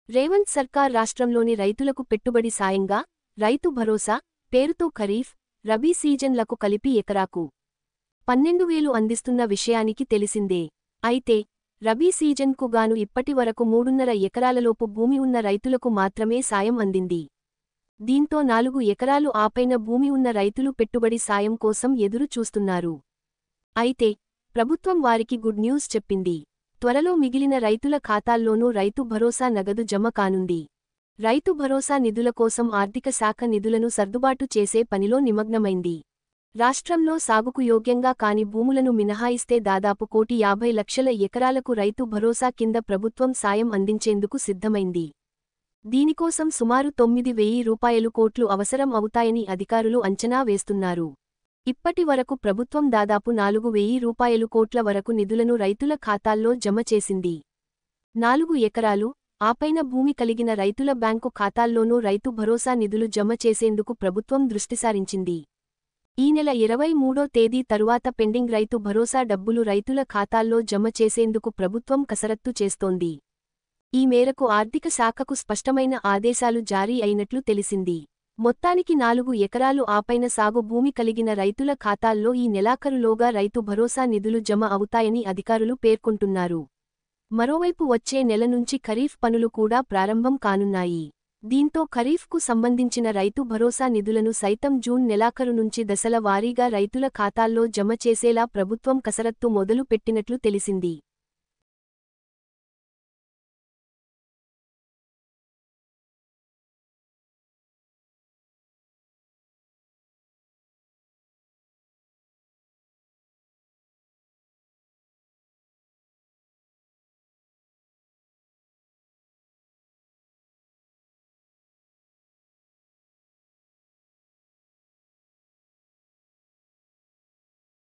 రేవంత్ సర్కార్ రాష్ట్రంలోని రైతులకు పెట్టుబడి సాయంగా రైతు భరోసా పేరుతో ఖరీఫ్, రబీ సీజన్లకు కలిపి ఎకరాకు 12,000 అందిస్తున్న విషయానికి తెలిసిందే. అయితే రబీ సీజన్కు గాను ఇప్పటివరకు 3.5 ఎకరాలలోపు భూమి ఉన్న రైతులకు మాత్రమే సాయం అందింది. దీంతో 4 ఎకరాలు ఆపైన భూమి ఉన్న రైతులు పెట్టుబడి సాయం కోసం ఎదురు చూస్తున్నారు. అయితే ప్రభుత్వం వారికి గుడ్ న్యూస్ చెప్పింది. త్వరలో మిగిలిన రైతుల ఖాతాల్లోనూ రైతు భరోసా నగదు జమ కానుంది. రైతు భరోసా నిధుల కోసం ఆర్థిక శాఖ నిధులను సర్దుబాటు చేసే పనిలో నిమగ్నమైంది. రాష్ట్రంలో సాగుకు యోగ్యంగా కాని భూములను మినహాయిస్తే దాదాపు 1,50,00,000 ఎకరాలకు రైతు భరోసా కింద ప్రభుత్వం సాయం అందించేందుకు సిద్ధమైంది. దీనికోసం సుమారు 9,000 కోట్లు అవసరం అవుతాయని అధికారులు అంచనా వేస్తున్నారు. ఇప్పటి వరకు ప్రభుత్వం దాదాపు 4,000 కోట్ల వరకు నిధులను రైతుల ఖాతాల్లో జమ చేసింది. 4 ఎకరాలు ఆపైన భూమి కలిగిన రైతుల బ్యాంకు ఖాతాల్లోనూ రైతు భరోసా నిధులు జమ చేసేందుకు ప్రభుత్వం దృష్టిసారించింది. ఈ నెల 23వ తేదీ తరువాత పెండింగ్ రైతు భరోసా డబ్బులు రైతుల ఖాతాల్లో జమ చేసేందుకు ప్రభుత్వం కసరత్తు చేస్తోంది. ఈ మేరకు ఆర్థిక శాఖకు స్పష్టమైన ఆదేశాలు జారీ అయినట్లు తెలిసింది. మొత్తానికి 4 ఎకరాలు ఆపైన సాగు భూమి కలిగిన రైతుల ఖాతాల్లో ఈ నెలాఖరులోగా రైతు భరోసా నిధులు జమ అవుతాయని అధికారులు పేర్కొంటున్నారు. మరోవైపు వచ్చే నెల నుంచి ఖరీఫ్ పనులు కూడా ప్రారంభం కానున్నాయి. దీంతో ఖరీఫ్కు సంబంధించిన రైతు భరోసా నిధులను సైతం జూన్ నెలాఖరు నుంచి దశల వారీగా రైతుల ఖాతాల్లో జమ చేసేలా ప్రభుత్వం కసరత్తు మొదలు పెట్టినట్లు తెలిసింది.